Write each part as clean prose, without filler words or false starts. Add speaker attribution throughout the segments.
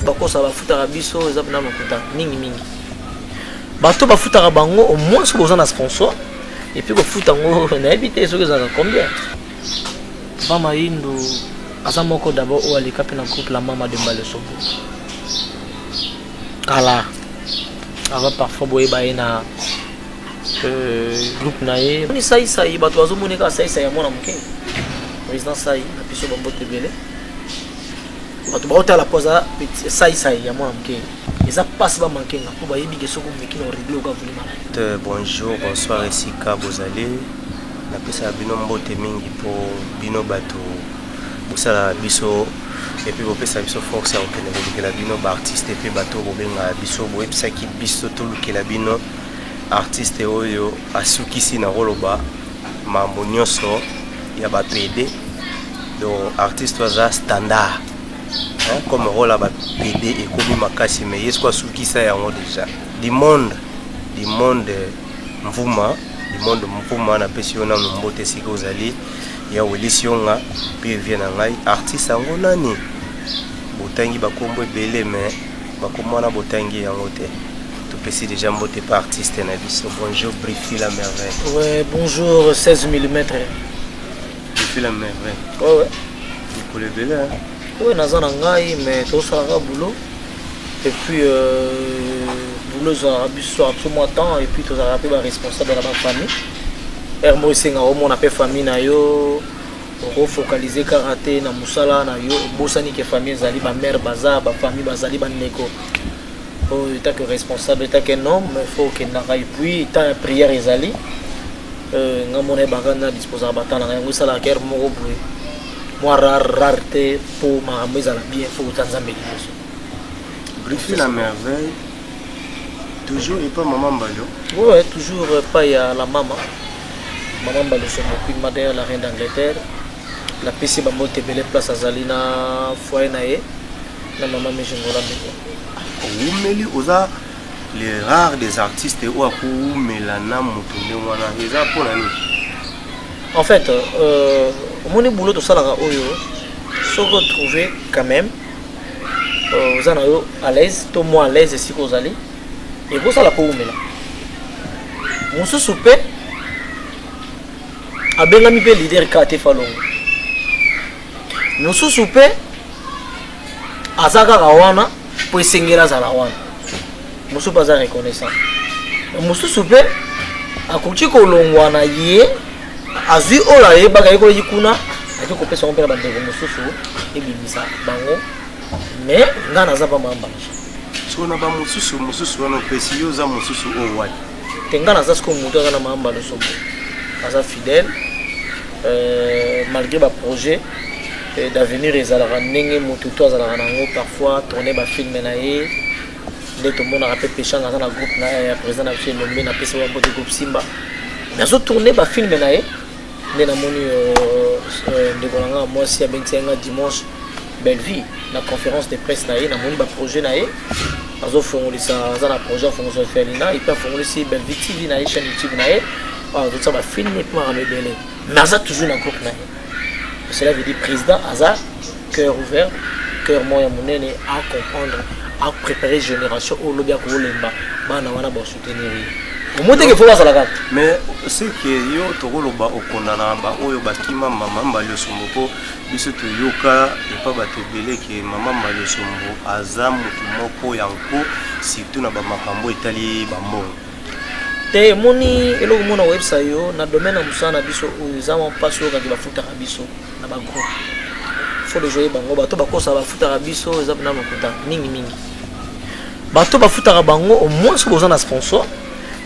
Speaker 1: bakosa bafutaka biso eza pena lokuta mingi mingi bato bafutaka bango au moins soki oza na sponsor et puis kofuta ngo nayebi te soki ezalaka combien mama Yindu aza moko d'abord oyo aleka mpe na groupe la mama de Mbalesobo kala ava parfois boyeba ye na groupe na ye oni saisai bato bazomoneka saisai ya mwana moke président sai na biso bambote ebele bato baotala po aza saisai ya mwana moke eza mpasi bamankenga mpo bayebi ke soki omeki na oregle okavulima.
Speaker 2: Bonjour, bonsoir esika bozali napesa bino mbote mingi mpo bino bato bosala biso epuis bopesa biso force ya kokende kolukela bino baartiste epuis bato bobenga biso boyebisaki biso tolukela bino artiste oyo asukisi na koloba mambo nyonso ya bapede donc artiste aza standard comme rôle ya bapede ekomi makasi mais ye siko asukisa yango déjà du monde mvuma napesi yo nano mbote esika ozali ya welisi yo nga mpe evie na ngai artiste yango nani botangi bakombo ebele mais bakombo wana botangi yango te topesi déjà mbote pa artiste na biso. Bonjour Brifi la merveille.
Speaker 1: Ouais, bonjour 16 mm.
Speaker 2: Brifi la merveille.
Speaker 1: Ouais.
Speaker 2: Pour le belé hein.
Speaker 1: Ouais, naza na ngai mais tosalaka boulot et puis boulot ezalaka biso absolument temps et puis tozalaka mpe baresponsable na bafamille ermo esenga omona mpe famille na yo okofocalize kaka te na mosala na yo obosani ke famille ezali bamare baza bafamille bazali bandeko oyo etake responsable etake nom mais faut okendaka et puis temps ya prière ezali nga mona ebaka na disposaka batana na yango esalaka ere moko boye mwa rare te mpo makambo ezala bien faut kota nzambe liboso.
Speaker 2: Brifi la merveille toujours et pas maman Mbalo.
Speaker 1: Ouais, toujours pas il y a la maman Mbalo c'est mon queen mother la reine d'Angleterre la PC ba monte belle place azalina foyer nae na maman Mejingola mbeko
Speaker 2: umeli oza les rares des artistes ou aku melana mutunde wana eza pona ni
Speaker 1: en fait mon boulot to sala oyo se retrouver quand même aux anayo à l'aise to moi à l'aise si vous allez et vous ça la pour umela mon se soupe abenga mi pe leader kate falongo mon se soupe azaka kawana po esengela za la wana mon se pas reconnaissant mon se soupe akoki kolongwa na ye azui ola ye baka yeko yikuna ati ko pesa ompela bandeko mosusu ebimisa bango mais nga naza pa mamba
Speaker 2: so na ba mosusu wana pesi yo za mosusu o wai
Speaker 1: tenga naza siko muto kana mamba le sobo aza fidèle malgré ba projet d'avenir ezalaka ndenge moto to azalaka nango parfois tourner ba film na ye nde tomona pe pechanga na groupe na président na biso Lombe na pesa wa bote groupe Simba nazo tourner ba film na ye nde namoni ndeko nanga mwasi abengisenga dimanche belle vie na conférence de presse na ye namoni ba projet na ye azofongolisa aza na projet afongolisa felina et puis afongolisi belle vie TV na ye chaîne YouTube na ye tout ça ba film et puis amebele mais aza toujours na groupe na ye cela veut dire président aza cœur ouvert cœur moya monene à comprendre à préparer génération au lobby à kolemba bana wana ba soutenir au moins que faut la carte
Speaker 2: mais ce que yo tokoloba okondana ba oyo bakima mama Mbalo Sombo biso to yoka et pas bato belé que mama Mbalo Sombo aza mutu moko yanko surtout na ba makambo etali bambo
Speaker 1: te moni eloko mona website yo na domaine na musana biso oyo zama passe yo kangi bafuta biso na ba groupe faut le jouer bango bato bakosa bafuta biso eza na lokuta mingi bato bafuta bango au moins soki oza na sponsor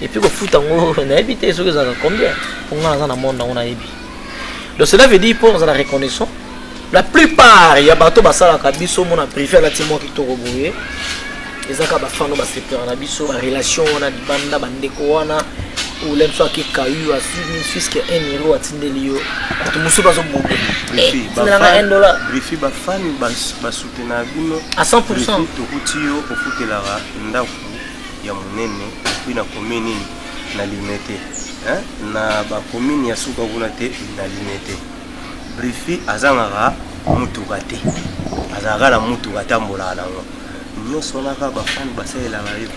Speaker 1: et puis kofuta ngo nayebi te soki ezalaka combien pour nga naza na monde nango nayebi donc cela veut dire pour la reconnaissance la plupart ya bato basalaka biso mona privé alati mwa kitoko boye ezaka bafano basepera na biso barelation wana libanda bandeko wana ulem so akekayu asufiske 1 euro atindeli yo bato mosusu bazobobo
Speaker 2: Brifi bafani basutena bino
Speaker 1: à 100%
Speaker 2: tokuti yo ofutelaka ndako ya monene puis na commune na limité na ba commune ya suka kuna te na limité Brifi azangaka mutuka te azaka na mutuka tambola nango nyonso wana kaka bafani basalelaka yo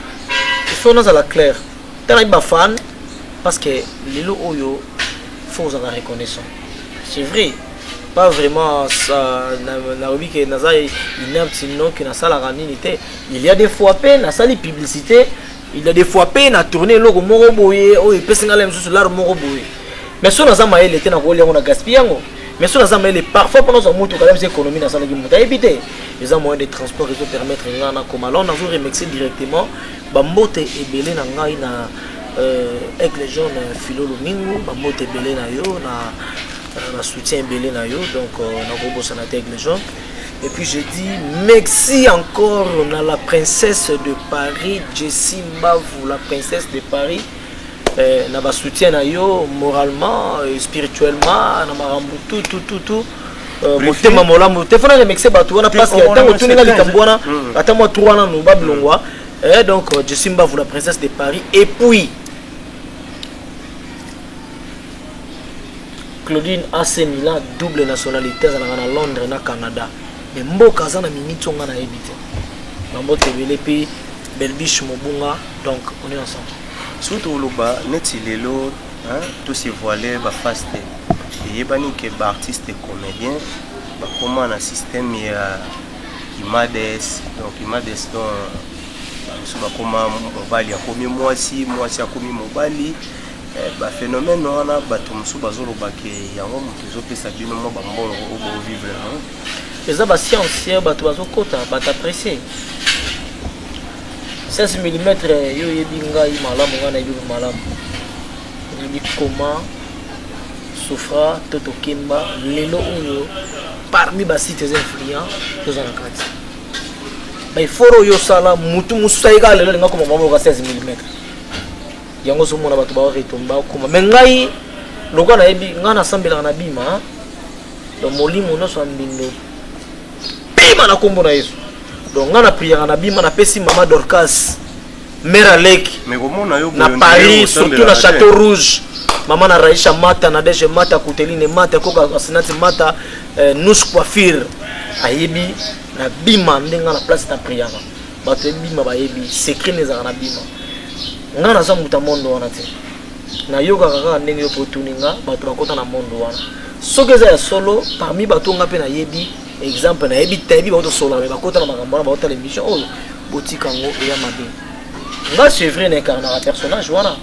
Speaker 1: il faut nazala clair tala ye bafan parce que lelo oyo faut ozala reconnaissant c'est vrai pas vraiment ça narobi ke naza inapte non que nasalaka nini te il y a des fois pe nasali publicité il y a des fois pe na tourner eloko moko boye oyo epesi ngala mosusu laro moko boye mais so naza mayele te nakolia yango na gaspille yango mais so naza mayele parfois pendant sa moto quand même c'est économie nasalaki moto ayebi te eza moyen de transport ezo permettre nga na koma alors nazo remercier directement bambote ebele na ngai na aigle jaune filo lomingo bambote ebele na yo na soutien ebele na yo donc nakobosana te aigle jaune. Et puis je dis merci encore à la princesse de Paris, Jessie Mbavou, la princesse de Paris. Na ba soutien na yo moralement, spirituellement, na marambu tout. Motema molambo. Te fona remixer bato wana parce que tant que tuninga likambwana, ata moi 3 ans no babilongwa. Donc Jessie Mbavou, la princesse de Paris. Et puis Claudine Assemila, double nationalité à Londres et na Canada. Mais mboka za na minute on a évité. Mambo tebele pe Belbiche Mobunga, donc on est ensemble.
Speaker 2: Surtout loba neti lelo hein tout se voilé ba faste. Et yebani ke ba artiste et comédien ba comment na système ya Imades donc Imades donc so ba comment mobali ya komi mwasi ya komi mobali ba phénomène wana bato musu bazoloba ke yango mutu zo pesa bino mo ba mbolo o vivre hein.
Speaker 1: Les abats scientifiques, bateau kota, bat apprécié. 16 mm, yo yebinga imalam, ngana yubi malam. Yubi comment Soufra, Toto Kimba, Lelo Uyo, parmi bas sites influents, nous en avons. Mais foro yo sala, mutu musaïga, le lenga comme maman 16 mm. Yango somo na bato ba retomba kuma. Mais ngai, logo na yebi, ngana sambela na bima, do molimo no so ambindo. Bima na kombo na Yesu. Donc ngana prière na bima na pesi mama Dorcas mère Alec
Speaker 2: mais comment na yo
Speaker 1: na Paris surtout na Château Rouge mama na Raisha Mata na Deje Mata Kuteline Mata koka asinati Mata nous coiffure ayebi na bima ndenga na place ta prière bato bima ba yebi secret neza na bima ngana za muta mondo wana te na yoga kaka ndenge yo potuninga bato bakota na mondo wana sokeza ya solo parmi bato ngape na yebi exemple na yebi tayebi ba solo ba kota na makambo ba kota l'émission oh botika ngo ya mabe nga c'est vrai n'incarner un personnage wana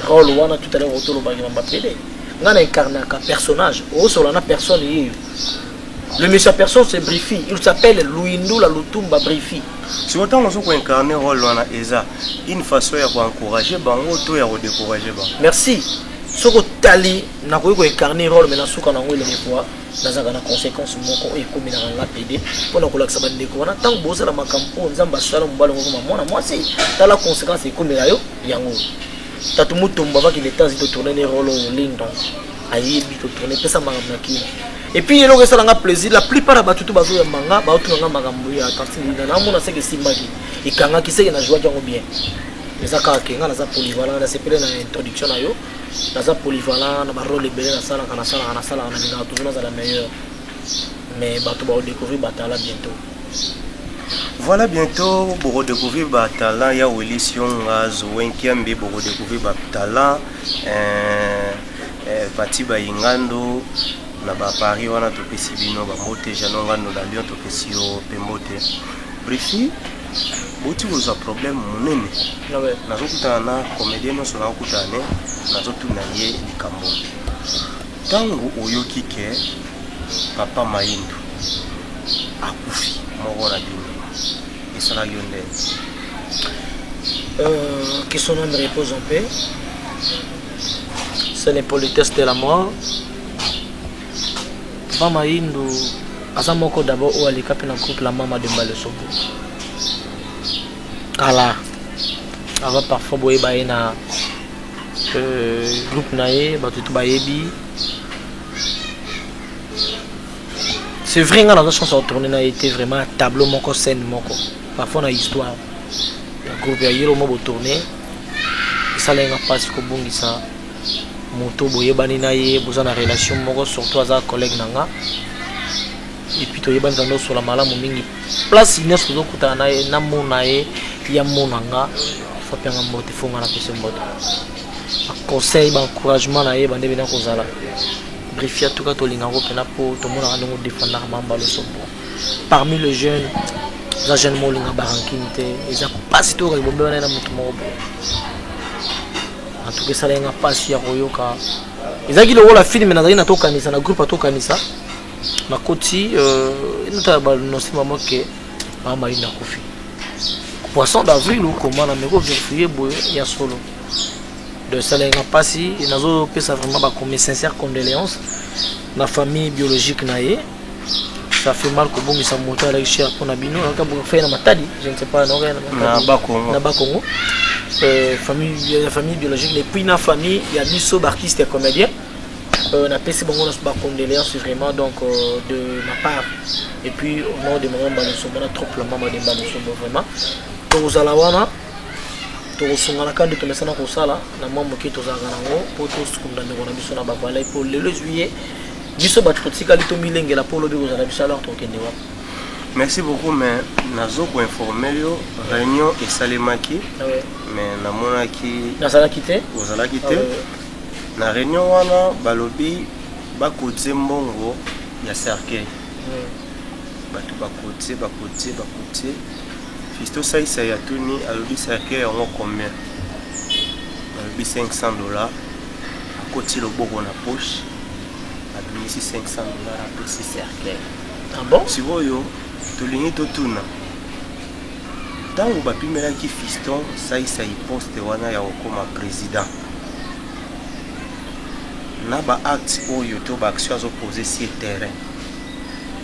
Speaker 1: rôle wana tout à l'heure autour ba ngamba pede nga n'incarner un personnage oh solo na personne yi le monsieur personne c'est Brifi il s'appelle Louindou Lutumba Brifi
Speaker 2: si autant on se incarner rôle wana eza une façon ya encourager bango to ya décourager ba merci soko tali na ko incarner rôle mais na suka na ngo ile fois nazaka na conséquence moko ekomi na nga PD pona ko lakisa bandeko wana tant boza la makampo nzamba sala mbalo ngoma mona moi c'est ta la conséquence ekomi na yo yango tatu mutomba baki les temps de tourner les rôles en ligne donc ayebi to tourner pesa makamna ki et puis yelo que ça nga plaisir la plupart ba tutu bazo ya manga ba otu nga makambo ya partie na mona c'est que simbaki ikanga ki c'est na joie yango bien ezaka kenga naza polyvalent na sepele na introduction na yo naza polyvalent na ba rôle belé na sala na ninga toujours na la meilleure mais bato ba découvrir batala bientôt. Voilà bientôt pour redécouvrir Batala ya Willision Zowenkiambe pour redécouvrir Batala Pati ba Ingando na ba Paris wana to pesi bino ba mote janongando la Lyon to pesi o pembote Brifi boti vous a problème monene nazokuta na comédien no sona okutane nazotuna ye likambo tango oyoki ke papa Maindu akufi moko na bino esala yonde
Speaker 1: que son âme repose en paix. C'est l'impolitesse de la mort. Papa Maindu azamoko d'abord ou alika pe na groupe la mama de Mbalesobo. Ala ava parfois boye ba na groupe nae ba tout ba yebi. C'est vrai que la chanson tournée a été vraiment un tableau moko scène moko. Parfois on a histoire. Le groupe a yelo mo tourné. Ça lenga passe ko bungisa. Moto boye bani na ye boza na relation moko surtout aza collègue nanga. Et puis toyeba nzando sur la malamu mingi place nyonso tozokutana na ye namona ye ya monanga fapenga mbote fonga na pese mbote conseil ba encouragement na ye bande bina kozala brefia tuka tolinga ngo pena po tomona ndongo défendre mamba lo sombo parmi les jeunes za jeune molinga barankinte eza pasi to ka bombe wana na mutu mobo en tout cas ça lenga pasi ya koyoka ezaki lo la film na zali na to kanisa na groupe to kanisa na koti nota ba no sima moke mama ina kofi poisson d'avril ou comment na meko vérifier boyo ya solo de Salenga Passi et nazo pesa vraiment ba comme sincère condoléances la famille biologique naé ça fait mal que bon ça monte à la cher pour nabino ka bon fait na matadi je ne sais pas na Bakongo la famille biologique les puis na famille il y a biso artistes et comédiens on a pesa bon ba condoléances vraiment donc de ma part et puis au nom de maman Baluso on a trop la maman de Baluso vraiment pour Zalawana tosunga na kandi tomesana kosala na mambo ki tozaka nango po tosukunda ndeko na biso na bavala po le juillet biso batkotika lito milengela po lobi kozala biso alors tokende wa.
Speaker 2: Merci beaucoup mais nazo ko informer yo réunion et salemaki mais na mona ki
Speaker 1: na sala kité
Speaker 2: ozala kité na réunion wana balobi bakotse mbongo ya cercueil batu bakotse Fisto Saïsa Yatouni a le cercueil en combien? Le $500 à côté le bobo na poche a donné $500 à ce cercueil.
Speaker 1: Ah bon?
Speaker 2: Si vous voyez, tout le monde tourne. Tant que papi mela qui Fiston Saïsa y poste wana ya comme président. Na ba acte au YouTube action à opposer sur terrain.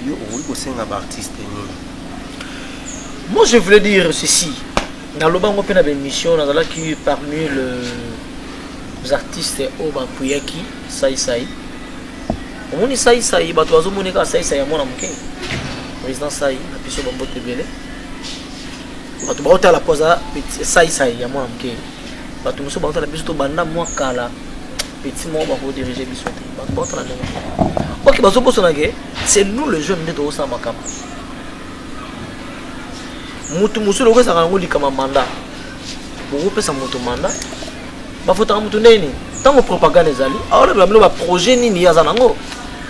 Speaker 2: Yo oui ko senga ba artiste ni.
Speaker 1: Moi je voulais dire ceci. Dans le banc open avait mission dans la qui parmi les artistes au Bakuyaki Saïsaï. On dit Saïsaï, bah toi on dit que Saïsaï à mon amké. Président Saï, la pièce bombo tebele. Bah tu vas à la pause Saïsaï à mon amké. Bah tu me souviens la pièce to banda moi kala. Petit moi bah pour diriger biso. Bah tu vas la. OK, bah so pour c'est nous les jeunes de au Samakam. Mutu musulu ko saka ngoli kama mandat bo pesa mutu mandat ba fota mutu neni tango propagande ezali alors ba projet nini yaza nango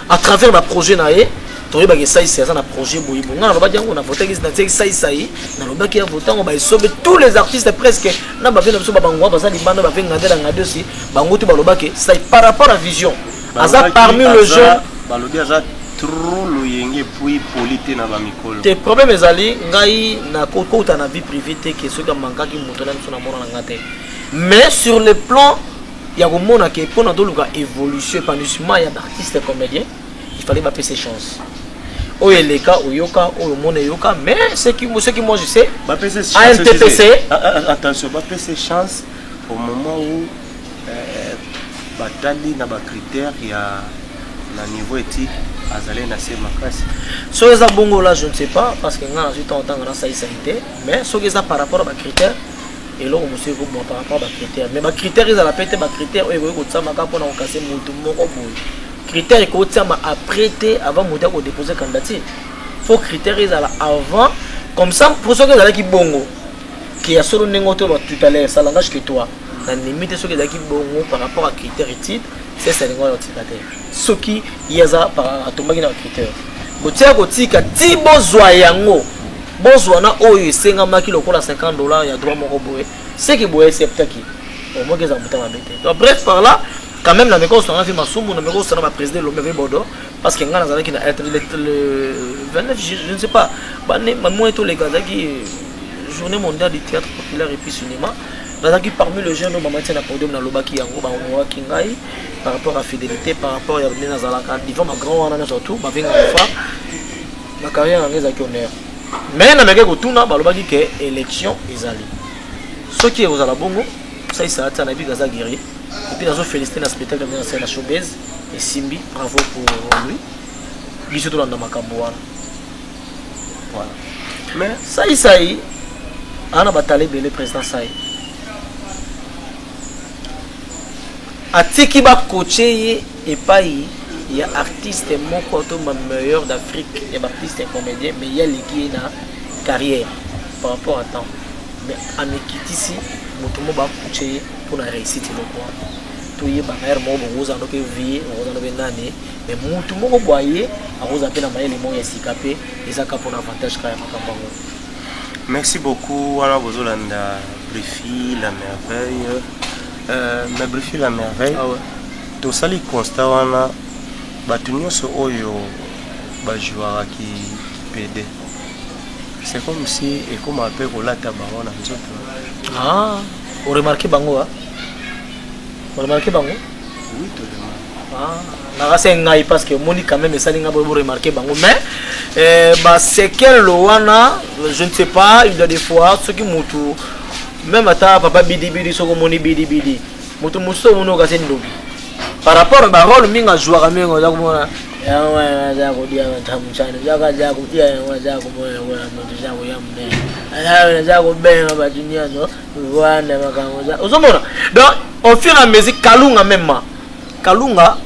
Speaker 1: à travers ba projet na ye to yeba ke saïsa yaza na projet boyi bo ngana ba jango na voter na saïsa na loba ki ya voter ngo ba sauver tous les artistes presque na ba vena biso ba bangwa ba za libanda ba venga ndela ngade aussi bango tu ba loba ke ça par rapport à vision aza parmi le jeune
Speaker 2: ba lobi aza trop loyenge puis polité na ba mikolo
Speaker 1: tes problèmes ezali ngai na kokota na vie privée te que ce que mankaki moto na biso na mona na ngate mais sur le plan ya komona ke pona to luka évolution épanouissement ya artiste comédien il fallait ba passer chance o eleka oyoka o mona yoka mais ce qui moi je sais
Speaker 2: ba passer chance
Speaker 1: ANTPC
Speaker 2: attention ba passer chance au moment où batali na ba critères ya na niveau éthique azalé na se makasi
Speaker 1: so eza bongo là je ne sais pas parce que ngana suis tant dans ça santé mais so eza par rapport à ba critères et là on monsieur ko par rapport à ba critères mais ba critères ils ala pété ba critères o eko tsama ka pona ko kasser mutu moko boy critères ko tsama apprêter avant mutu ko déposer candidature faut critères ils ala avant comme ça pour ceux qui ala ki bongo qui a solo nengoto tout à l'heure ça langage que toi la limite ceux qui ala ki bongo par rapport à critères études c'est ça lengo yotikate soki yaza par atombaki na critère botia kotika ti bozwa yango bozwa na oyo esenga maki lokola $50 ya droit moko boye c'est que boye septaki au moins que ça mutama bete donc bref par là quand même la meko sona fi masumu na meko sona ba président Lomé Bodo parce que ngana zalaki na être le 29 je ne sais pas bané moi tous les gars qui journée mondiale du théâtre populaire et puis cinéma qui parmi les jeunes maman tient la podium na lobaki yango ba wa kingai par rapport à fidélité par rapport à venir dans la devant ma grand wana surtout ba venga fa ma carrière en ezaki honneur mais na meke ko tuna ba lobaki ke élection ezali ce qui est aux ala bongo ça il s'arrête na bi gaza guerrier et puis nazo féliciter na spectacle de la showbiz et Simbi bravo pour lui biso to landa makambo wana voilà mais ça y ana batale belé président ça atiki ba coaché et pas il y a artiste mon côté meilleur d'Afrique, il y a artiste comédien, mais il y a les qui na carrière par rapport à temps. Mais en équipe ici, tout le monde va coucher pour la réussite le quoi. Tout y est bannière moi bon vous en avez vu, vous en avez nani, mais tout le monde voyez, à vous appeler la manière les mots escapés et ça pour l'avantage quand même à
Speaker 2: Merci beaucoup, Wana Bozolanda, Brifi, la merveille. Mais Brifi, la merveille.
Speaker 1: Ah ouais.
Speaker 2: Tout ça, les constats, Wana, Batunio, ce Oyo, Bajouara qui PD. C'est comme si, et comme on appelle au Latabaron,
Speaker 1: ah, vous remarquez Bango, hein? Vous remarquez Bango?
Speaker 2: Oui, tout le monde.
Speaker 1: Ah, c'est un gaï parce que Moni quand même, ça, vous remarquez Bango. Mais, c'est quel Loana, je ne sais pas, il y a des fois, ceux qui m'ont même à ta papa Bidi Bidi, ce que Moni Bidi Bidi, Moutou Mousso, on a gagné Ndobi. Par rapport à rôle, Minga joueur à Minga, donc au fur et à mesure Kalunga même Kalunga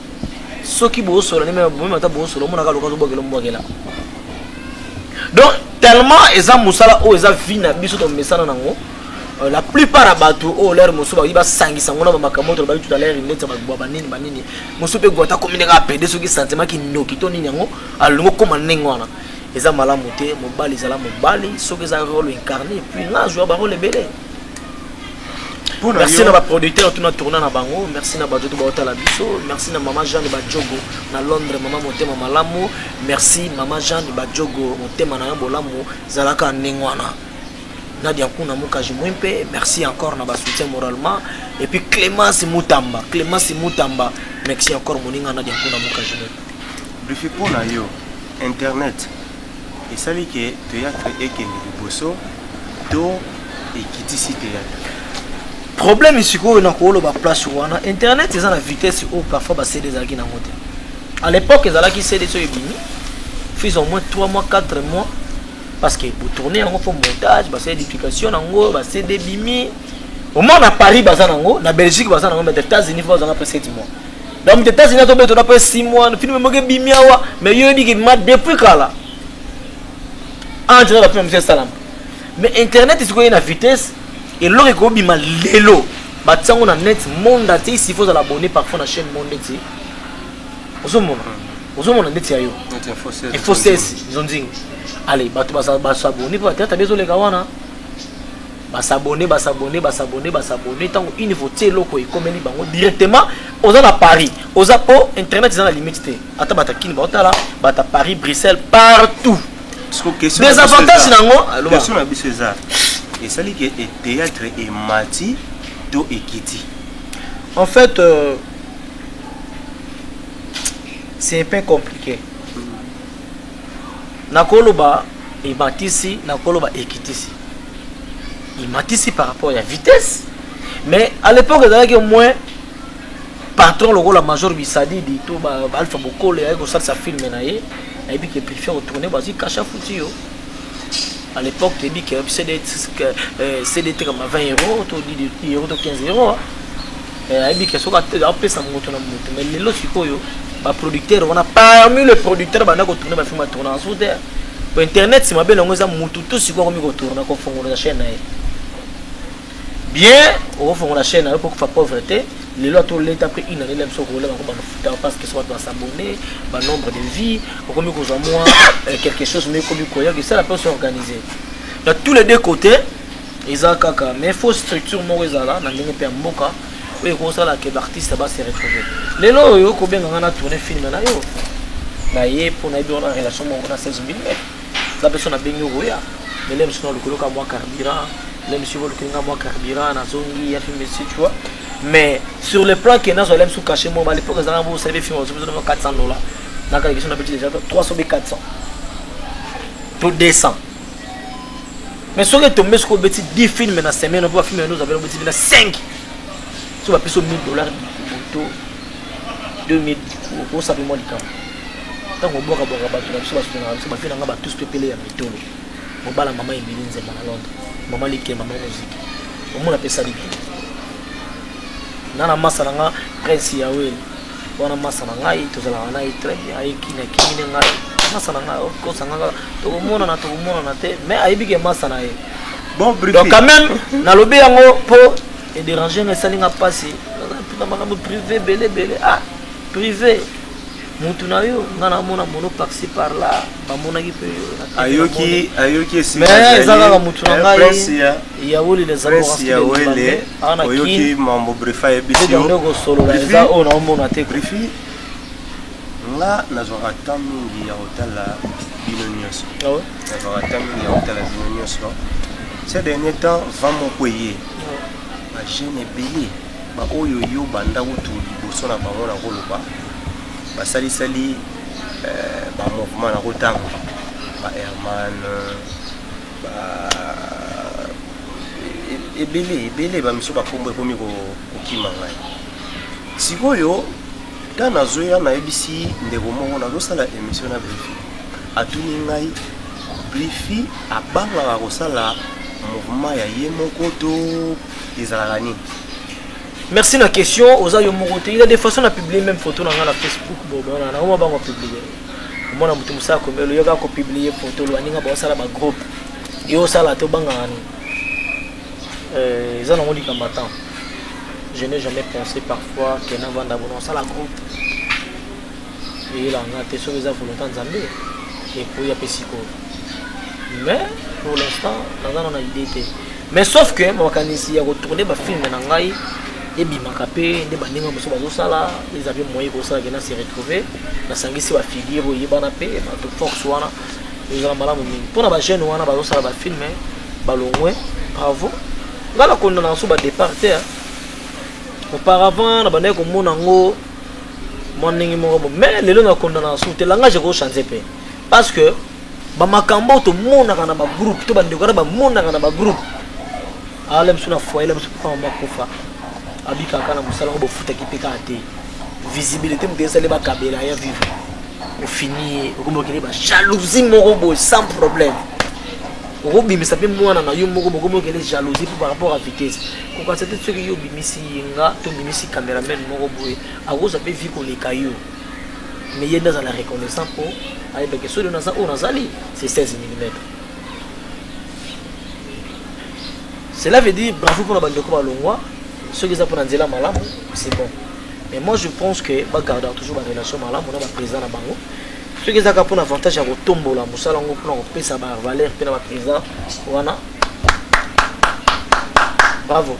Speaker 1: ceux qui bossent sur même bossent donc tellement eza musala o eza vina biso to mesana nango la plupart à bateau oh l'air musu ba sangisa ngona ba makamoto ba tout à l'heure net ba nini banini musu pe gota communiquer a pede ceux qui sentiment qui noki to nini ngo alungo comme nengwana eza malamu te mobali zala mobali ceux qui za rôle incarné puis là jouer ba rôle belé. Merci à ma producteur tout notre tournant à Bango, merci à Badjo Baota la Bisso, merci à Maman Jeanne Badjogo na Londres, Maman Motema Malamu, merci Maman Jeanne Badjogo Motema na Bolamu Zalaka Nengwana. Nadia Kuna Mukaji Mwimpe, merci encore na ba soutien moralement et puis Clémence Mutamba, merci encore Moninga Nadia Kuna Mukaji Mwimpe.
Speaker 2: Brifi pour na yo internet et ça dit que théâtre et que le bosso do et qui ici théâtre.
Speaker 1: Problème ici qu'on a la place sur internet ils ont la vitesse où parfois bah c'est des algues dans côté. À l'époque ils allaient qui c'est des choses bini. Fais au moins 3 mois 4 mois parce que pour tourner en fait montage bah c'est duplication en gros bah c'est des bimi. Au moins à Paris bah ça en gros, na Belgique bah ça en gros, mais aux États-Unis faut en après 7 mois. Donc aux États-Unis on peut après 6 mois, on finit même bimi awa mais yo dit que mat depuis quand là. En général la même salam. Mais internet ils ont une vitesse et l'or est comme il m'a l'élo batsango na net monde à il faut s'abonner parfois la chaîne monde net osomona net ya yo il faut cesse ils ont dit allez bato s'abonner pour tête besoin les gawana s'abonner tant il faut tirer loko et comme ni bango directement aux à Paris aux apo internet ils ont la limite ata batakini batala bata Paris Bruxelles partout des avantages nango
Speaker 2: question na biso ça. Et ça dit que le théâtre est mati to ekiti.
Speaker 1: En fait, c'est un peu compliqué. Nakoloba et matisi, nakoloba ekitisi. Il matisi par rapport à la vitesse. Mais à l'époque, il y avait au moins patron le rôle la major bisadi dit tout alpha bokole avec ça ça film naie et puis qu'il préfère retourner vas-y cacha foutu yo. À l'époque, tu dis que c'est des comme 20 euros, tu dis 10 euros, 15 euros. Et puis que ça après ça monte na moto. Mais les autres sikoyo, ba producteur on a parmi les producteurs bana ko tourner ba film tourner en sous terre. Pour internet c'est ma belle on a moto tout sikoyo ko tourner ko fongo la chaîne naie. Bien, on fongo la chaîne pour que fa pauvreté. Les autres l'état après une année là sur rôle ba ko parce que soit doit s'abonner, ba nombre de vies, comme que ça moi quelque chose mais comme quoi que ça la peut s'organiser. De tous les deux côtés, ils ont kaka mais faut structure mo ezala na ndenge pe mboka, oui ko ça là que l'artiste va se retrouver. Les lots yo ko bien ngana tourner film na yo. Na yé pour na bien la relation mo na 16 000 mètres. La personne a bien yo ya. Mais là monsieur le coloca moi carburant, là monsieur le coloca moi carburant na zongi ya film tu vois. Mais sur le plan que nous allons sous cacher moi à l'époque nous avons servi film aux besoin de $400 dans la question petit déjà 300 et 400 tout 200 mais sur les tombés sur petit 10 films dans la semaine on peut filmer nous avons petit 5 sur la plus $1000 photo 2000 pour simplement du camp tant qu'on boit sur la fin on va tous pépeler à métolo on va la maman Emilie Nzema à Londres maman Liké maman musique on appelle ça Liké. Nana Masalanga Prince Yahweh wana masa na ngai tozalaka na très bien ayeki na kimi na ngai masa na ngai okosanga tokomona na te mais ayebi ke masa na ye
Speaker 2: bon
Speaker 1: donc quand même nalobi yango po et déranger nga salinga passer na makambo privé belé privé mutu na yo nga namona mono par-ci par là bamonaki mpe
Speaker 2: ayoki
Speaker 1: mais ezalaka mutu na ngai ya woli les
Speaker 2: amoureux oyoki mambo brifa
Speaker 1: ebisiyokosolola eza oyo naomona te
Speaker 2: brifi nga nazwaka temps mingi ya kotala bino nyonso ces derniers temps va moko eye bajeune ebele baoyo yo banda kutu liboso na bango na koloba basalisali bamouvement na kotanga baherman ebele bamiso bakombo ekomi kokima ngai sikoyo ta nazoya nayebisi ndeko moko nazosala émission na brifi atuni ngai brifi abangaka kosala mouvement ya ye moko to ezalaka nini.
Speaker 1: Merci la question. Oza yo mokote. Il y a des façons de publier même photo dans la Facebook. Bon, on a comment va publier. Moi na mutu musa ko melo yoga ko publier photo lo aninga ba sala ba groupe. Yo sala to banga ani. Ils ont dit combattant. Je n'ai jamais pensé parfois que na vanda bon sala groupe. Et là on a été sur les volontaires Nzambe et pour y a psycho. Mais pour l'instant, on a idée. Mais sauf que moi quand ici a retourné ba film na ngai et bimakapé des bandinga moso bazosala ils avaient moyen pour ça que se retrouver na sangisi ba filier bo yebana pe ma to force wana ils ont malamu mingi pour na ba jeune wana bazosala ba film ba longwe bravo ngala ko na so ba départ auparavant na bandeko mona ngo moningi mo mais lelo na kondana so te langage ko changer pe parce que ba makambo to mona kana ba groupe to bandeko ba mona kana ba groupe alem suna foyer lem suna makufa abika kana musala ko bofuta kipeka ate visibilité mutesale ba kabela ya vivre au fini okomokele ba jalousie moko sans problème okobimisa pe mwana na yo moko okomokele jalousie par rapport à vitesse ko c'était ce que yo bimisi nga to bimisi cameraman moko boye akoza pe vi ko leka yo mais yenda za la reconnaissance pour aibe que solo na za on azali c'est 16 mm. Cela veut dire bravo pour la bande de Kobalongwa. Ceux qui ont pris la malam, c'est bon. Mais moi je pense que va garder toujours la relation malam, on a un président à Bango. Ceux qui ont pris l'avantage à retomber la Moussalango pour payer sa valeur, pour la président, voilà. Bravo.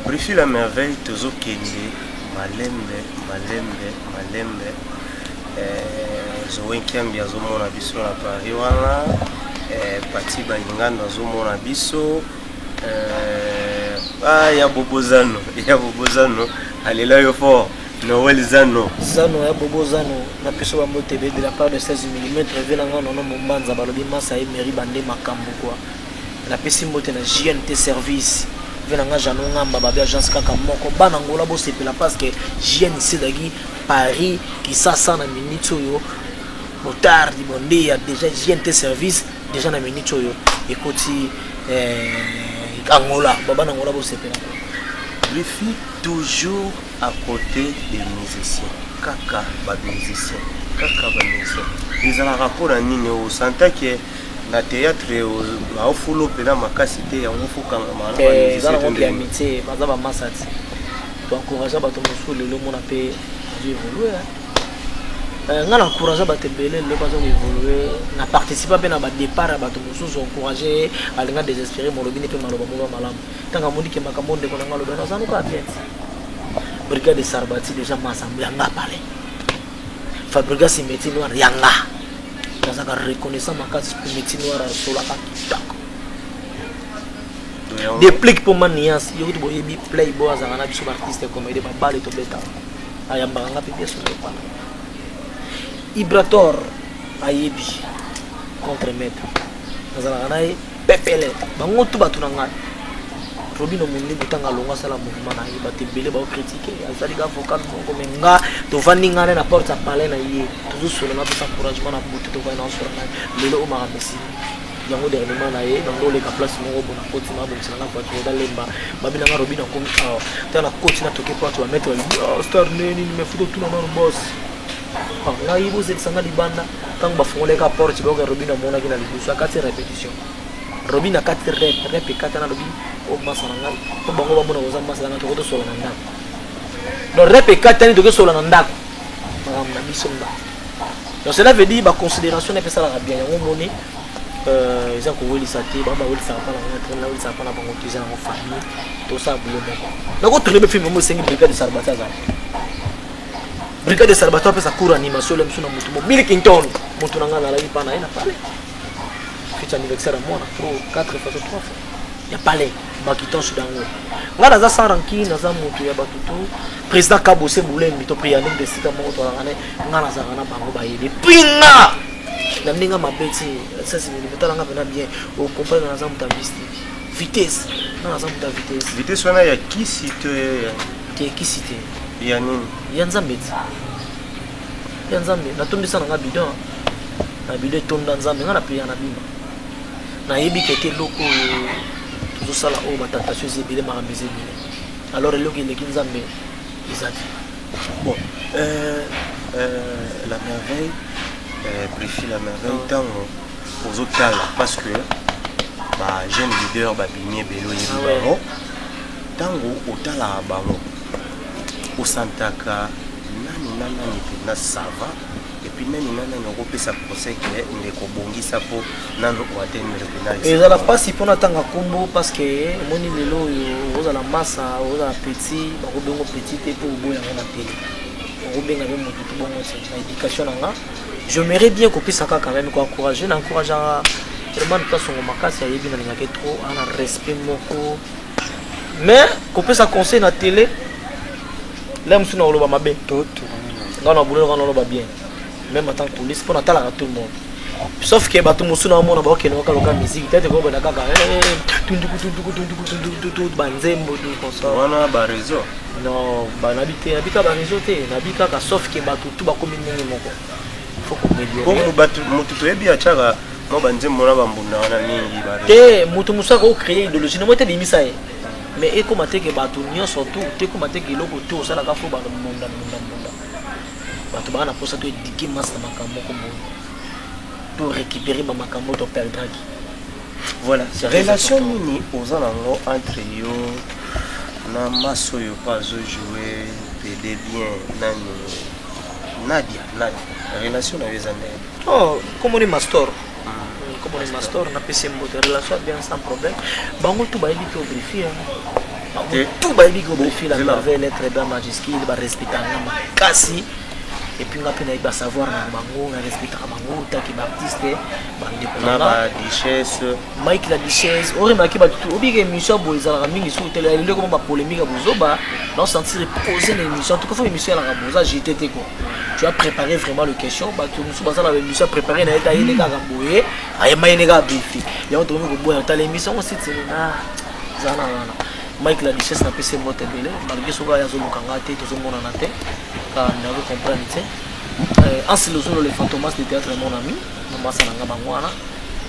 Speaker 2: Brifi la merveille, toujours Kendi, Malembe. Zoé Kiambi, Azomona Biso, la Paris, voilà. Pati Banganga, Azomona Biso. Ya Bobozano, Alléluia yo fort, Noël Zano.
Speaker 1: Zano ya Bobozano, na peso ba TV de la part de 16 mm, venanga nono Mombanza balobi masa e mairie bande makambo quoi. La pesi mote na JNT service. Venanga jano ngamba ba agence kaka moko bana ngola bo sepela parce que JNC dagi Paris qui ça na minute yo. Motard di bonde ya déjà JNT service déjà na minute yo. Ekoti Angola, Baba Nangola Bosepena.
Speaker 2: Brifi toujours à côté des musiciens. Kaka ba musicien. Ils ont un rapport à nini au santa que na théâtre au fulo pena makasité ya ngofuka ngama na
Speaker 1: musicien. Dans la amitié, bazaba masati. Tu encourager bato musu le mona pe évoluer. Nga encourager bato belé le bazo évoluer, na participer pe na ba départ bato musu encourager alinga désespérer molobini pe maloba mo malamu. Tanga mondi ke makamonde ko nga loba na zanu ka bien. Brigade Sarbati déjà m'assemblée nga parler. Fabrica si métier noir yanga. Dans un reconnaissant makasi métier noir sur la kitako. Déplique pour manias, yo to boyebi playboy azana biso artiste comme des babale to beta. Ayamba nga pe bien sur le pas. Ibrator ayebi contre maître nazala nae pepele bango to batu na ngai Robino mundi butanga longa sala mouvement na ye batebele ba critiquer azali ga vocal moko menga to vandi ngane na porte à parler na ye toujours sur na pesa encouragement na butu to va na sur na lelo o mara messi yango dernièrement na ye donc les place moko bona koti na bon sala kwa to dalemba babina nga robina komi ta na koti na toke kwa to mettre star neni me futo tuna na boss nga yibo zetsanga libanda tant ba fongoleka porte ba robina mona kina libusa kati répétition robina kati rep kata na robina o masanga to bango ba mona oza masanga to solo na ndako donc rep kata ni to solo na ndako na bisonga donc cela veut dire ba considération n'est pas ça la bien yango moni ils ont couru les satés bah oui ça va pas la là ça va pas la banque tu sais en famille tout ça boulot donc on trouve film moi 5 brigade de Salvatore brigade de Salvatore pesa cours animation le msuna mutu Bill Clinton mutu nanga na la lipa na ina pale fête anniversaire à moi pro 4 fois 3 fois il y a palais bakiton sudango ngala za sans ranking na za mutu ya batuto président Kabose Boulembi to prianek de sika mo to ngana ngana za ngana bango ba yede pinga la ninga mabeti ça c'est le métal nga bien au comprendre dans ensemble ta vitesse dans ensemble ta
Speaker 2: vitesse wana ya qui cité
Speaker 1: qui cité
Speaker 2: ya nini
Speaker 1: ya nzambe na tombisa nga bidon na bidon tonda nzambe nga na paya na bima na yebi kete loko tout ça là au tentation zebele marambeze bile alors le loko il nzambe izati
Speaker 2: bon la merveille Brifi la merveille tango aux autres parce que bah jeune leader babinier belo yebaro tango otala bango au santaka nani na sava et puis nani ngoko pesa conseil que ndeko bongisa po nando watendre penal
Speaker 1: et ça la passe pour natanga kombo parce que moni lelo yo oza la massa oza petit ba ko bengo petit et pour boya na télé on benga be mo tout bon c'est éducation nanga. J'aimerais bien qu'on puisse quand même encourager, n'encourager tellement de personnes au makasi à yebi na ngake trop en respect moko. Mais qu'on puisse conseiller na télé, là monsieur na oloba mabe tout. Ngana boulot ngana oloba bien. Même en tant que police pour natala à tout le monde. Sauf que bato musu na mona ba okene ka musique tete ko bana kaka tunduku banzembo tout comme ça.
Speaker 2: Wana ba réseau.
Speaker 1: Non, ba nabité abika ba réseau te, nabika ka sauf que bato tout ba komi ndenge moko.
Speaker 2: Comme battu mutu ebi achaka mo banze mona bambunda wana mingi ba
Speaker 1: te mutu musaka o créer idéologie no mote limisa ye mais e comment te que batu nyo surtout te comment te que loko te osala ka fo ba mbunda batu bana posa to éduquer master makambo ko mbunda pour récupérer ba makambo to perdre qui voilà
Speaker 2: c'est relation nini ozanango entre yo na maso yo pas jouer PD bien nani Nadia relation avec Zander.
Speaker 1: Oh, comme on est master. Comme on est master, on a PC mode relation bien sans problème. Bango tout ba ébique au briefing. Tout ba ébique au briefing la merveille être bien majuscule, ba respecter ngama kasi. Et puis on a pu savoir na bango, na respecter bango tant que artiste, bande
Speaker 2: na ba Duchesse,
Speaker 1: Mike la Duchesse. On remarque ba tout obique émission boza la mingi sur télé, le comme ba polémique bozoba, non sentir poser l'émission. En tout cas, faut émission la boza JTT quoi. Tu as préparé vraiment le question, bah tu nous sommes dans l'émission préparé na eta yene ka boye, ay mayene ka briefing. Ya on trouve que boye ta l'émission aussi c'est na zana wana. Mike la Duchesse na PC mote belé, malgré ce gars ya zo mukanga te to zo mona na te. Ka na vous comprendre te. En silo le fantomas de théâtre mon ami, mama sananga bangwana.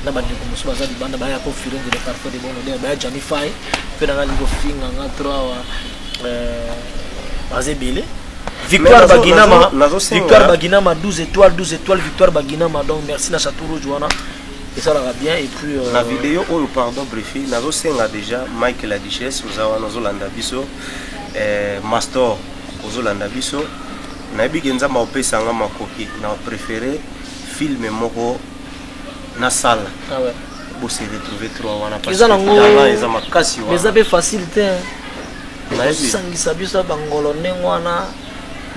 Speaker 1: Na ba ndiko musu baza banda ba ya conférence de parfois de bono de ba Johnny Fay, pe na lingo finga nga 3 bazebele. Victoire Baginama, Victoire Baginama 12 étoiles, Victoire Baginama, donc merci na Château Joana. Et ça va bien et puis
Speaker 2: la vidéo oh pardon briefing nazo senga déjà Mike la Duchesse ozawa nazo landa biso master ozo landa biso na bigenza ma opesa nga makoki na préféré film moko na salle.
Speaker 1: Ah ouais.
Speaker 2: Bo se retrouver trois wana parce que ça makasi wana.
Speaker 1: Mais ça fait facilité. Na sangisa biso bangolo nengwana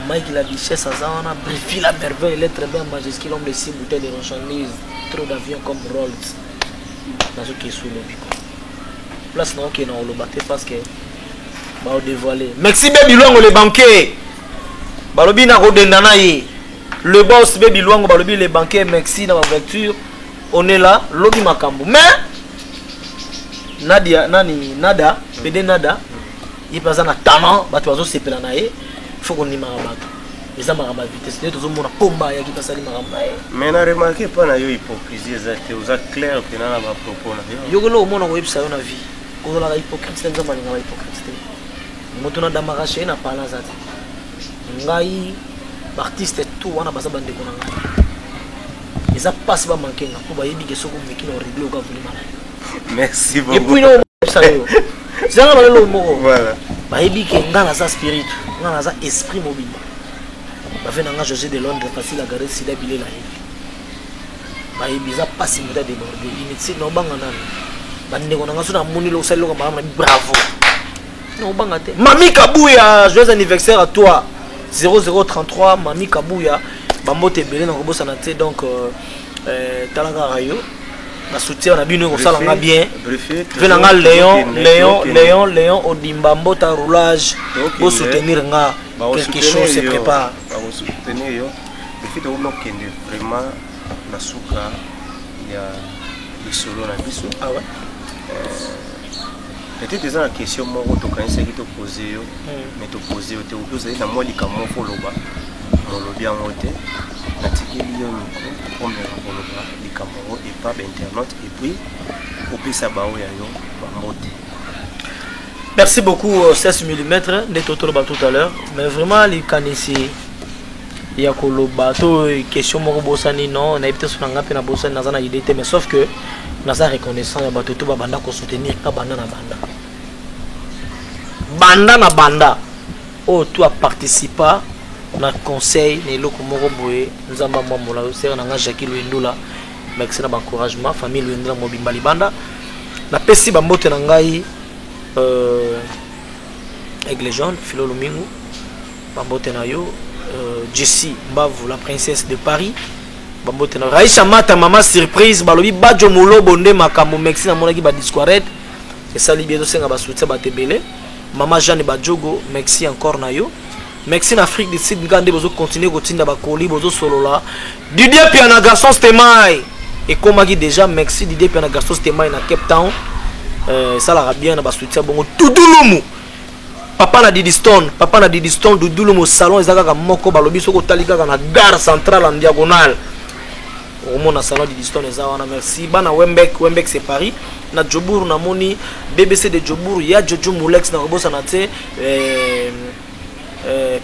Speaker 1: Mike la Duchesse Azana, Brifi la merveille, il est très bien majuscule, homme de 6 bouteilles de marchandises, trop d'avions comme Rolls. Dans ce qui est sous le bico. Place non qui est dans le batté parce que bah on dévoilé. Merci baby Luango les banquiers. Balobi na rodendanaye. Le boss baby Luango balobi les banquiers merci dans ma voiture. On est là, lobby makambo. Mais Nadia Nada, PD Nada, il passe un talent, bah tu vas se péler naé. Il faut qu'on y marre. eza makambo vitesse nde tozomona pomba yaki pasali makambo na ye
Speaker 2: mais na remarqué mpa na yo hypocrisie eza te oza clair mpena na bapropos na yo
Speaker 1: yokolo omona koyebisa yo na vie kozolaka hypocrite te nzambe alingaka hypocrite te moto na damaka shei na pala aza te ngai baartiste tout wana baza bandeko na ngai eza mpasi bamankenga mpo bayebi ke soki omeki na origle okavulima na yo
Speaker 2: merci beaucoup
Speaker 1: epuis naoyebisa yo zanga balelo moko
Speaker 2: voilà
Speaker 1: bayebi ke nga naza spirit nga naza esprit mobile bafe na nga José de Londres facile à garer sida bilela ye bayebi eza mpasi moto ya déborde inutile naobanga nani bandeko na nga so namoni lo osali loka malamu na bravo naobanga te Mami Kabuya joyeux anniversaire à toi 0033 Mami Kabuya bambote ebele na kobosana te donc talaka rayo na soutien na bino kosala nga bien ve na nga Léon odimba mbota roulage pour soutenir nga quelque chose se prépare
Speaker 2: soutenir yo le fait de okende vraiment na suka ya lisolo na biso
Speaker 1: ah ouais
Speaker 2: peut-être eza na question moko tokanisaki topose yo mais topose yo te opi ozali na mwa likambo moko oloba molobi yango te natikeli yo miko omeka koloba likambo yango epa bainternaute et puis opesa baoyo ya yo bambote.
Speaker 1: Merci beaucoup 16 mm de Totoloba tout à l'heure mais vraiment les kanisi il y a koloba to question moko bosani non na ebite sona ngape na bosani nazana idée mais sauf que naza reconnaissant ya bato to banda ko soutenir ka banda na banda oh tu as participé na conseil ne loko moko boye nzamba mwa mola sera na nga Jackie Lwendula merci na encouragement famille Lwendula mobimba libanda na pesi bambote na ngai Aigle Jaune Philo Lumingu bambote na yo Jessie Mbavu la princesse de Paris bambote na Raisha Mata mama surprise balobi badjo molo bonde makambo merci na monaki ba disquarette et sali bien senga ba soutien ba tebele mama Jeanne Badjogo merci encore na yo merci na Afrique du Sud ngande bozo continuer kotinda ba koli bozo solola Didier Piana garçon Stemai et komaki déjà merci Didier Piana garçon Stemai na Cape Town ça la bien na ba soutien bongo Tudulumu papa na Didi Stone Tudulumu salon ezaka moko balobi soko talika na gare centrale en diagonale au mon salon Didi Stone ezawana merci bana Wembeck c'est Paris na Djobour na moni BBC de Djobour ya Jojo Mulex na robosa na te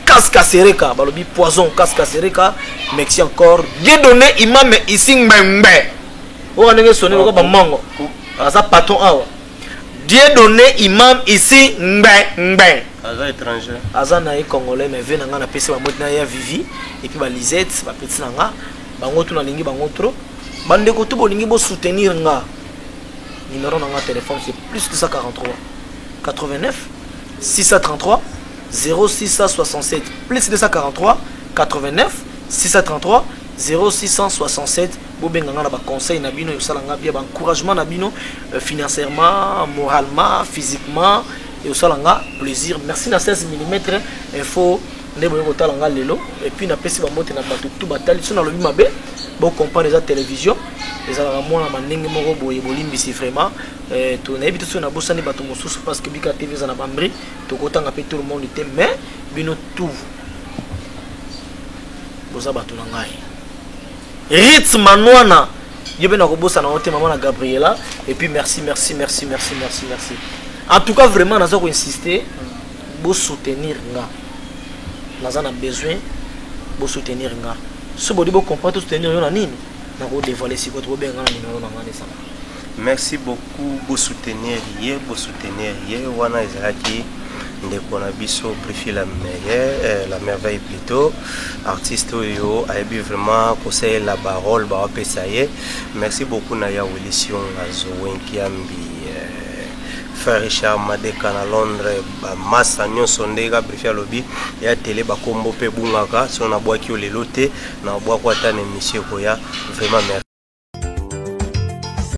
Speaker 1: Casca Sereka balobi poison Casca Sereka merci encore Dieudonné Imam ici Mbembe o anenge sonné ko ba mango asa patron awa Dieudonné Imam ici Mbembe
Speaker 2: aza étranger
Speaker 1: aza na congolais mais vena nga na pesi ba motna ya Vivi et puis ba Lisette ba petit na nga bango tu na lingi bango trop bande ko to bolingi bo soutenir nga numéro na nga téléphone c'est plus 243 89 633 0667 plus 243 89 633 0667 bobenga nga na ba conseil na bino yosala nga bien ba encouragement na bino financièrement moralement physiquement et osala nga plaisir merci na 16 mm info ndebo yoko tala nga lelo et puis na pesi ba mote na bato tout batali so na lobi mabe bo comprendre les télévision les ala mona manenge moko boye bolimbisi vraiment to na ebito so na bosani bato mosusu parce que Bika TV za na bambri to kotanga pe tout le monde était mais bino tout boza bato na ngai Ritz Manwana yebe na kobosa na hote maman na Gabriela et puis merci en tout cas vraiment nazo ko insister bo soutenir nga naza na besoin bo soutenir nga so bodi bo comprendre soutenir yo na nini na ko dévoiler si ko to benga na numéro na ngane ça
Speaker 2: merci beaucoup bo soutenir ye wana ezaki ndeko na biso préfet la merveille plutôt artiste yo ayebi vraiment conseiller la parole ba pesa ye merci beaucoup na ya Wilson Azowenkiambi frère Richard Madeka na Londres massa nyonso ndeka préfet lobby ya télé ba kombo pe bungaka so na bwaki lelo te na bwako ata na émission ko ya vraiment merci.